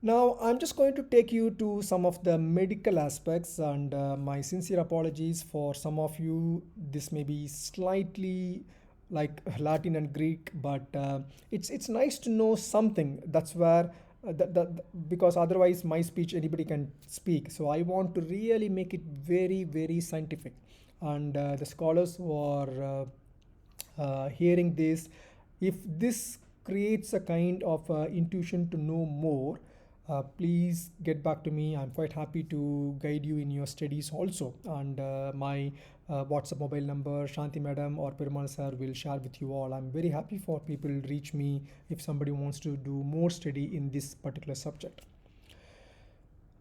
Now, I'm just going to take you to some of the medical aspects, and my sincere apologies for some of you. This may be slightly like Latin and Greek, but it's nice to know something. That's where because otherwise my speech anybody can speak. So I want to really make it very, very scientific, and the scholars who are hearing this, if this creates a kind of intuition to know more, please get back to me. I'm quite happy to guide you in your studies also. And my WhatsApp mobile number, Shanti Madam or Perumal Sir will share with you all. I'm very happy for people to reach me if somebody wants to do more study in this particular subject.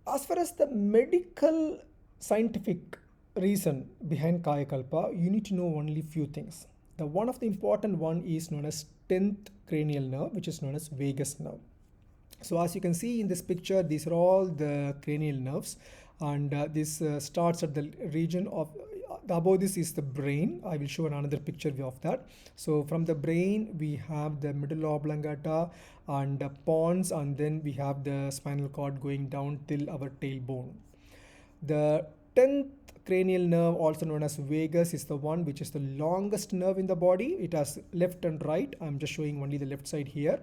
As far as the medical scientific reason behind Kayakalpa, you need to know only few things. The one of the important one is known as 10th cranial nerve, which is known as vagus nerve. So as you can see in this picture, these are all the cranial nerves, and this starts at the region of above this is the brain. I will show another picture of that. So from the brain we have the medulla oblongata and the pons, and then we have the spinal cord going down till our tailbone. The 10th cranial nerve, also known as vagus, is the one which is the longest nerve in the body. It has left and right. I'm just showing only the left side here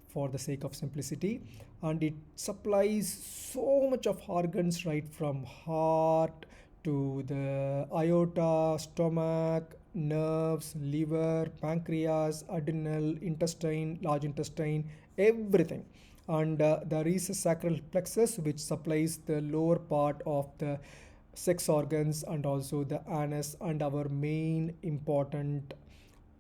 for the sake of simplicity, and it supplies so much of organs, right from heart to the aorta, stomach, nerves, liver, pancreas, adrenal, intestine, large intestine, everything. And there is a sacral plexus which supplies the lower part of the sex organs and also the anus and our main important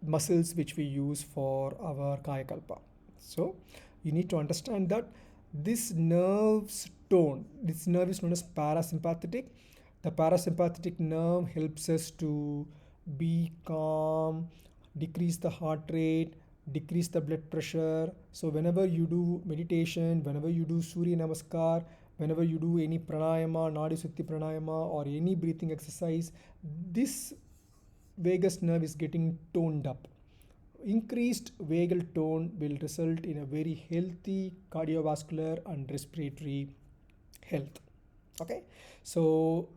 muscles which we use for our Kayakalpa. So you need to understand that this nerve's tone, this nerve is known as parasympathetic. The parasympathetic nerve helps us to be calm, decrease the heart rate, decrease the blood pressure. So whenever you do meditation, whenever you do Surya Namaskar, whenever you do any pranayama, Nadi Sutti pranayama, or any breathing exercise, this vagus nerve is getting toned up. Increased vagal tone will result in a very healthy cardiovascular and respiratory health. Okay, so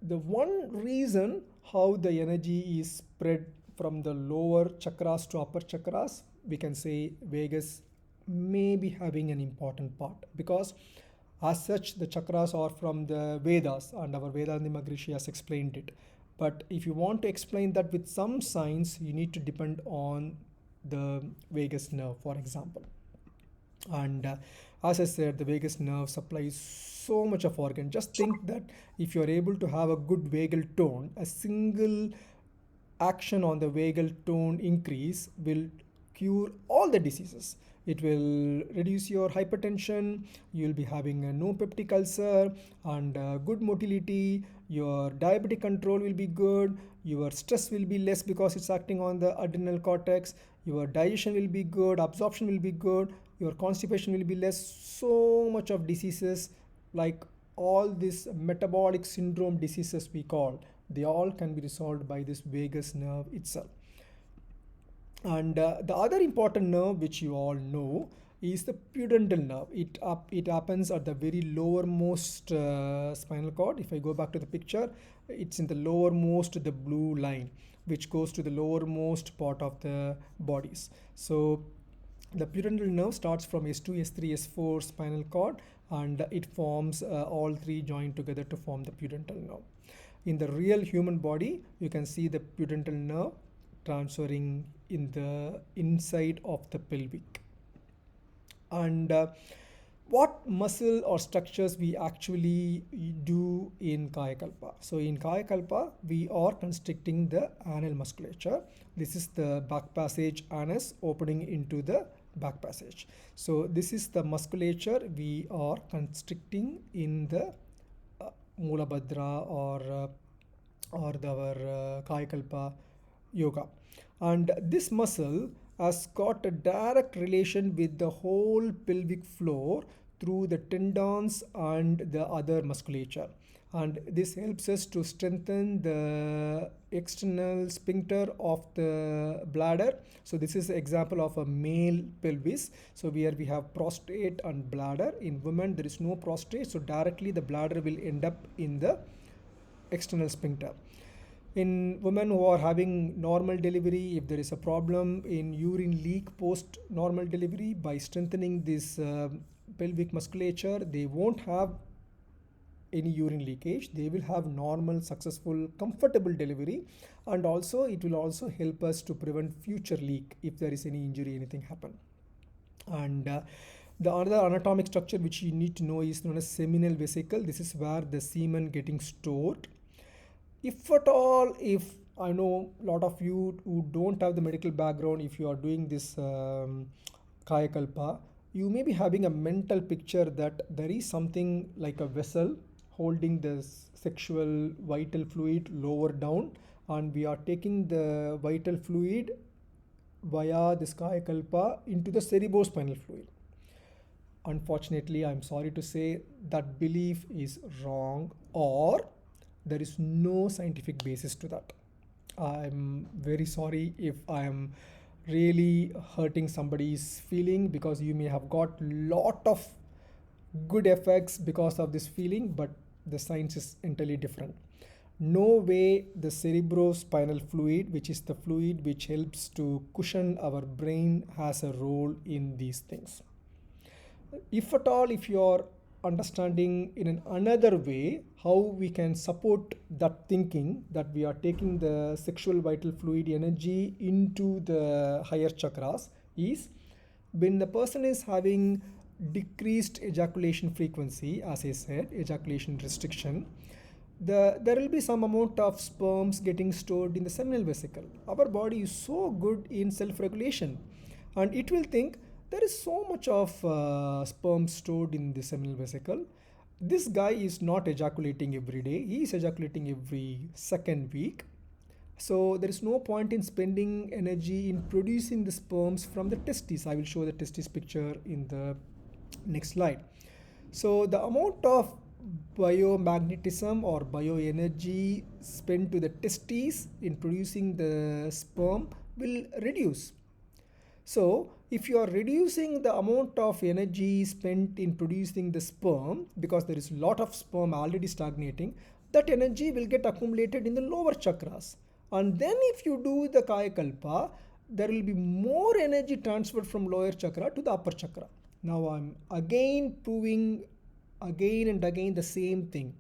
the one reason how the energy is spread from the lower chakras to upper chakras, we can say vagus may be having an important part, because as such the chakras are from the Vedas, and our Vedanta Maharishi has explained it. But if you want to explain that with some science, you need to depend on the vagus nerve, for example. And as I said, the vagus nerve supplies so much of organ. Just think that if you are able to have a good vagal tone, a single action on the vagal tone increase will cure all the diseases. It will reduce your hypertension, you will be having a no peptic ulcer and good motility, your diabetic control will be good, your stress will be less because it's acting on the adrenal cortex, your digestion will be good, absorption will be good, your constipation will be less. So much of diseases, like all these metabolic syndrome diseases we call, they all can be resolved by this vagus nerve itself. And the other important nerve which you all know is the pudendal nerve. It happens at the very lowermost spinal cord. If I go back to the picture, it's in the lowermost, the blue line, which goes to the lowermost part of the bodies. So the pudendal nerve starts from S2, S3, S4 spinal cord, and it forms all three joined together to form the pudendal nerve. In the real human body, you can see the pudendal nerve transferring in the inside of the pelvic. And what muscle or structures we actually do in Kayakalpa? So in Kayakalpa, we are constricting the anal musculature. This is the back passage anus opening into the back passage. So this is the musculature we are constricting in the Mulabhadra or our Kai Kalpa yoga. And this muscle has got a direct relation with the whole pelvic floor through the tendons and the other musculature, and this helps us to strengthen the external sphincter of the bladder. So this is an example of a male pelvis. So where we have prostate and bladder. In women there is no prostate, so directly the bladder will end up in the external sphincter. In women who are having normal delivery, if there is a problem in urine leak post normal delivery, by strengthening this pelvic musculature, they won't have any urine leakage. They will have normal, successful, comfortable delivery, and also it will also help us to prevent future leak if there is any injury, anything happen. And the other anatomic structure which you need to know is known as seminal vesicle. This is where the semen getting stored. If at all, if I know a lot of you who don't have the medical background, if you are doing this Kayakalpa, you may be having a mental picture that there is something like a vessel holding the sexual vital fluid lower down, and we are taking the vital fluid via this Kayakalpa into the cerebrospinal fluid. Unfortunately, I'm sorry to say that belief is wrong, or there is no scientific basis to that. I'm very sorry if I am really hurting somebody's feeling, because you may have got lot of good effects because of this feeling, but the science is entirely different. No way the cerebrospinal fluid, which is the fluid which helps to cushion our brain, has a role in these things. If at all, if you are understanding in another way how we can support that thinking that we are taking the sexual vital fluid energy into the higher chakras, is when the person is having decreased ejaculation frequency, as I said, ejaculation restriction, there will be some amount of sperms getting stored in the seminal vesicle. Our body is so good in self-regulation, and it will think there is so much of sperm stored in the seminal vesicle. This guy is not ejaculating every day. He is ejaculating every second week. So there is no point in spending energy in producing the sperms from the testes. I will show the testis picture in the next slide. So the amount of biomagnetism or bioenergy spent to the testes in producing the sperm will reduce. So if you are reducing the amount of energy spent in producing the sperm, because there is a lot of sperm already stagnating, that energy will get accumulated in the lower chakras. And then if you do the Kayakalpa, there will be more energy transferred from lower chakra to the upper chakra. Now I'm again proving again and again the same thing.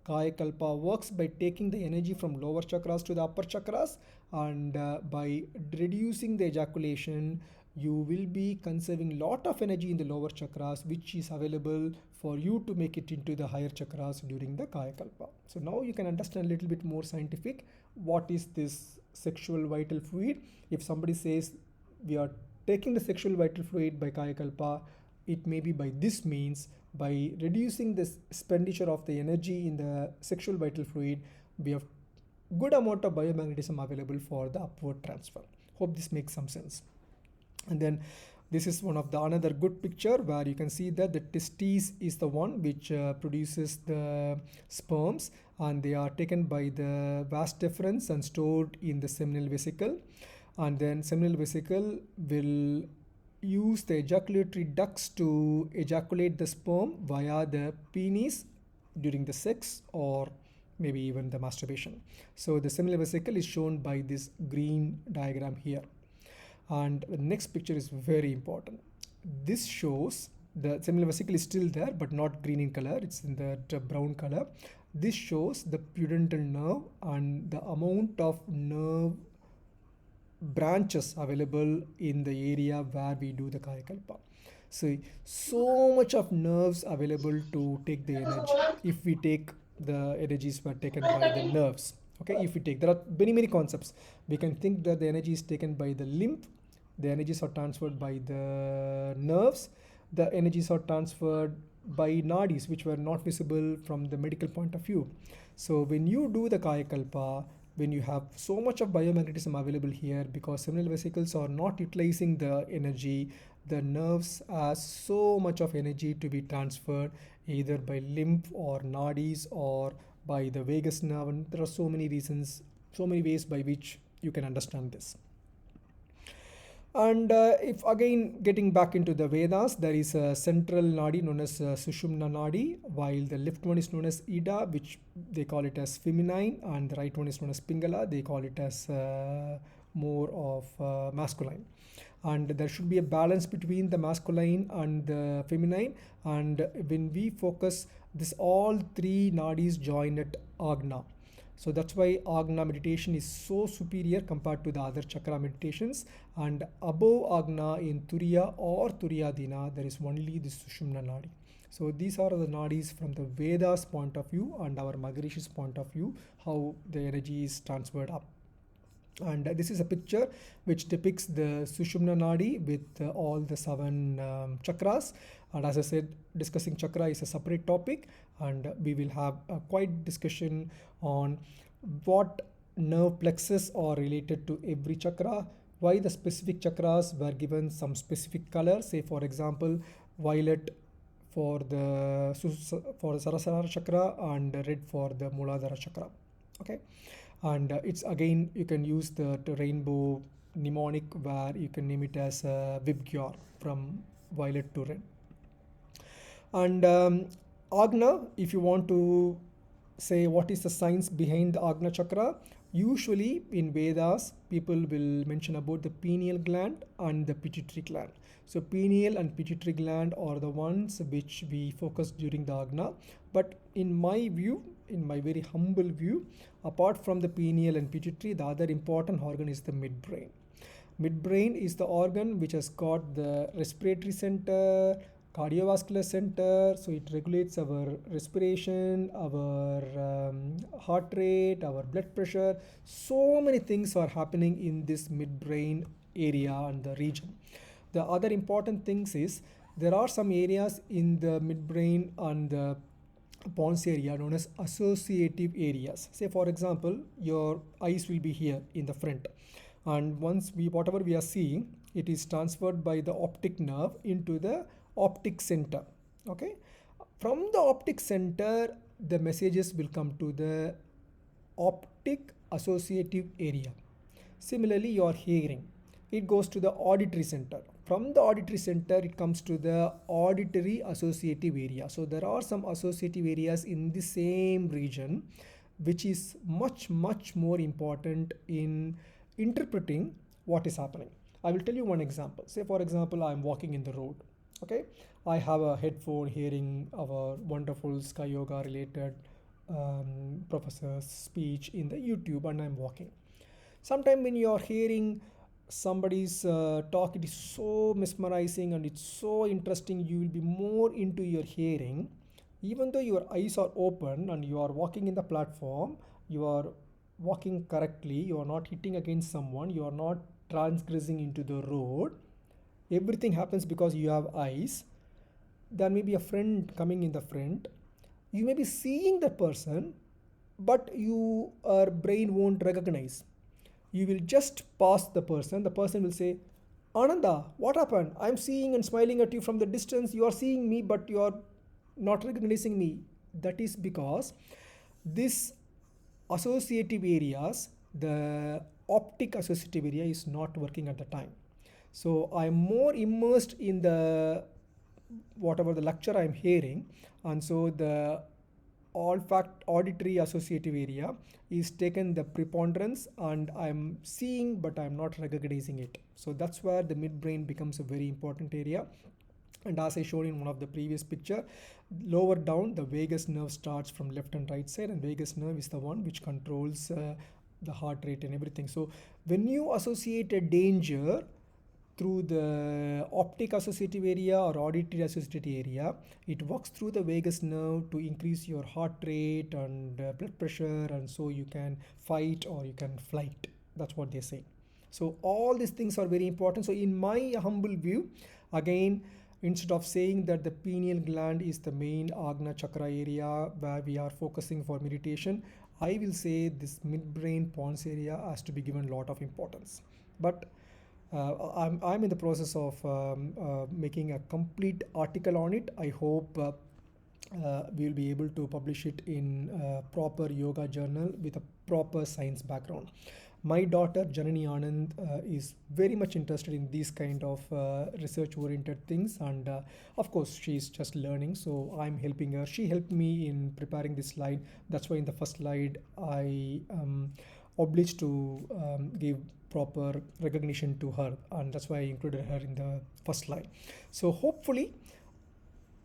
Kayakalpa works by taking the energy from lower chakras to the upper chakras, and by reducing the ejaculation, you will be conserving lot of energy in the lower chakras, which is available for you to make it into the higher chakras during the Kayakalpa. So now you can understand a little bit more scientific what is this sexual vital fluid. If somebody says we are taking the sexual vital fluid by Kayakalpa, it may be by this means. By reducing this expenditure of the energy in the sexual vital fluid, we have good amount of biomagnetism available for the upward transfer. Hope this makes some sense. And then this is one of the another good picture where you can see that the testes is the one which produces the sperms, and they are taken by the vas deferens and stored in the seminal vesicle. And then seminal vesicle will use the ejaculatory ducts to ejaculate the sperm via the penis during the sex or maybe even the masturbation. So the seminal vesicle is shown by this green diagram here. And the next picture is very important. This shows the seminal vesicle is still there but not green in color, it's in that brown color. This shows the pudendal nerve and the amount of nerve branches available in the area where we do the Kayakalpa. So much of nerves available to take the energy. If we take the energies were taken by the nerves. Okay, if we take, there are many concepts. We can think that the energy is taken by the lymph, the energies are transferred by the nerves, the energies are transferred by nadis which were not visible from the medical point of view. So when you do the Kayakalpa, when you have so much of biomagnetism available here, because seminal vesicles are not utilizing the energy, the nerves has so much of energy to be transferred either by lymph or nadis or by the vagus nerve, and there are so many reasons, so many ways by which you can understand this. And if again getting back into the Vedas, there is a central nadi known as Sushumna nadi, while the left one is known as Ida, which they call it as feminine, and the right one is known as Pingala, they call it as more of masculine. And there should be a balance between the masculine and the feminine, and when we focus this, all three nadis join at Agna. So that's why Agna meditation is so superior compared to the other chakra meditations. And above Agna in Turiya or Turyadina, there is only the Sushumna Nadi. So these are the nadis from the Vedas point of view and our Maharishi's point of view, how the energy is transferred up. And this is a picture which depicts the Sushumna Nadi with all the seven chakras. And as I said, discussing chakra is a separate topic, and we will have a quite discussion on what nerve plexus are related to every chakra, why the specific chakras were given some specific color, say for example violet for the Sarasara chakra and red for the Muladhara chakra. Okay, and it's again you can use the rainbow mnemonic where you can name it as Vibgyor from violet to red. And Agna, if you want to say what is the science behind the Agna chakra, usually in Vedas people will mention about the pineal gland and the pituitary gland. So pineal and pituitary gland are the ones which we focus during the Agna. But in my view, in my very humble view, apart from the pineal and pituitary, the other important organ is the midbrain. Midbrain is the organ which has got the respiratory center, cardiovascular center, so it regulates our respiration, our heart rate, our blood pressure. So many things are happening in this midbrain area and the region. The other important things is there are some areas in the midbrain and the pons area known as associative areas. Say for example, your eyes will be here in the front, and once whatever we are seeing, it is transferred by the optic nerve into the optic center. Okay, from the optic center the messages will come to the optic associative area. Similarly, your hearing, it goes to the auditory center. From the auditory center it comes to the auditory associative area. So there are some associative areas in the same region which is much more important in interpreting what is happening. I will tell you one example. Say for example, I am walking in the road. Okay, I have a headphone hearing our wonderful Sky Yoga related professor's speech in the YouTube, and I'm walking. Sometime when you are hearing somebody's talk, it is so mesmerizing and it's so interesting, you will be more into your hearing. Even though your eyes are open and you are walking in the platform, you are walking correctly, you are not hitting against someone, you are not transgressing into the road. Everything happens because you have eyes. There may be a friend coming in the front. You may be seeing the person, but your brain won't recognize. You will just pass the person. The person will say, Ananda, what happened? I'm seeing and smiling at you from the distance. You are seeing me, but you are not recognizing me. That is because this associative areas, the optic associative area is not working at the time. So I'm more immersed in the whatever the lecture I'm hearing, and so the auditory associative area is taken the preponderance, and I'm seeing but I'm not recognizing it. So that's where the midbrain becomes a very important area. And as I showed in one of the previous picture, lower down the vagus nerve starts from left and right side, and vagus nerve is the one which controls the heart rate and everything. So when you associate a danger through the optic associative area or auditory associative area, it works through the vagus nerve to increase your heart rate and blood pressure, and so you can fight or you can flight. That's what they say. So all these things are very important. So in my humble view, again, instead of saying that the pineal gland is the main Agna chakra area where we are focusing for meditation, I will say this midbrain pons area has to be given a lot of importance. But I'm in the process of making a complete article on it. I hope we'll be able to publish it in a proper yoga journal with a proper science background. My daughter Janani Anand is very much interested in these kind of research oriented things, and of course she's just learning, so I'm helping her. She helped me in preparing this slide. That's why in the first slide I obliged to give proper recognition to her, and that's why I included her in the first slide. So hopefully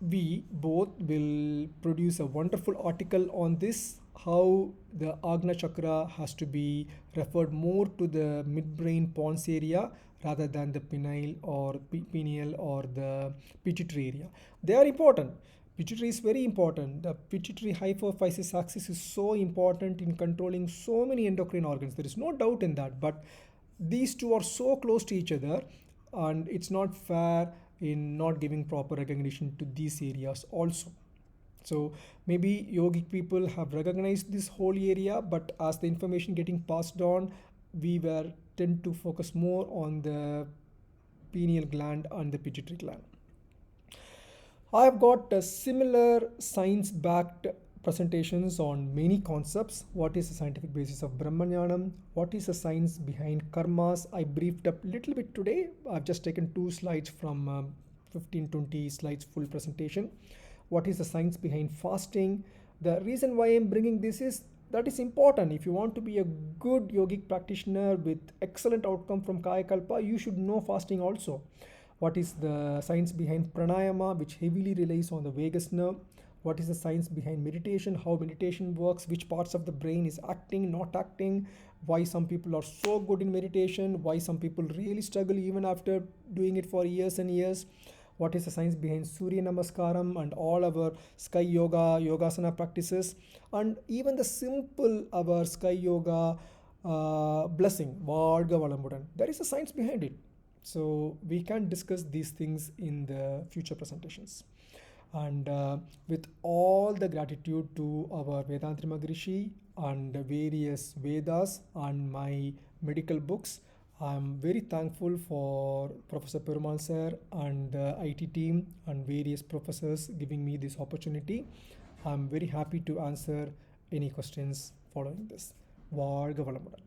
we both will produce a wonderful article on this, how the Agna chakra has to be referred more to the midbrain pons area rather than the pineal or pineal or the pituitary area. They are important. Pituitary is very important. The pituitary hypophysis axis is so important in controlling so many endocrine organs. There is no doubt in that. But these two are so close to each other, and it's not fair in not giving proper recognition to these areas also. So maybe yogic people have recognized this whole area, but as the information getting passed on, we were tend to focus more on the pineal gland and the pituitary gland. I have got similar science-backed presentations on many concepts. What is the scientific basis of Brahmanyanam? What is the science behind karmas? I briefed up a little bit today. I've just taken 2 slides from 15-20 slides full presentation. What is the science behind fasting? The reason why I'm bringing this is that is important. If you want to be a good yogic practitioner with excellent outcome from Kayakalpa, you should know fasting also. What is the science behind pranayama, which heavily relies on the vagus nerve? What is the science behind meditation, how meditation works, which parts of the brain is acting, not acting, why some people are so good in meditation, why some people really struggle even after doing it for years and years. What is the science behind Surya Namaskaram and all our Sky Yoga, Yogasana practices, and even the simple our Sky Yoga blessing, Varga Valamudan. There is a science behind it. So we can discuss these things in the future presentations. And with all the gratitude to our Vedantri Magrishi and various Vedas and my medical books, I'm very thankful for Professor Perumal sir and the IT team and various professors giving me this opportunity. I'm very happy to answer any questions following this. Varga Valamudan.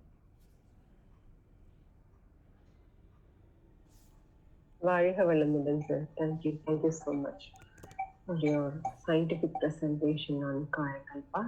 வாழ்க வளமுடன், sir. Thank you so much for your scientific presentation on Kayakalpa.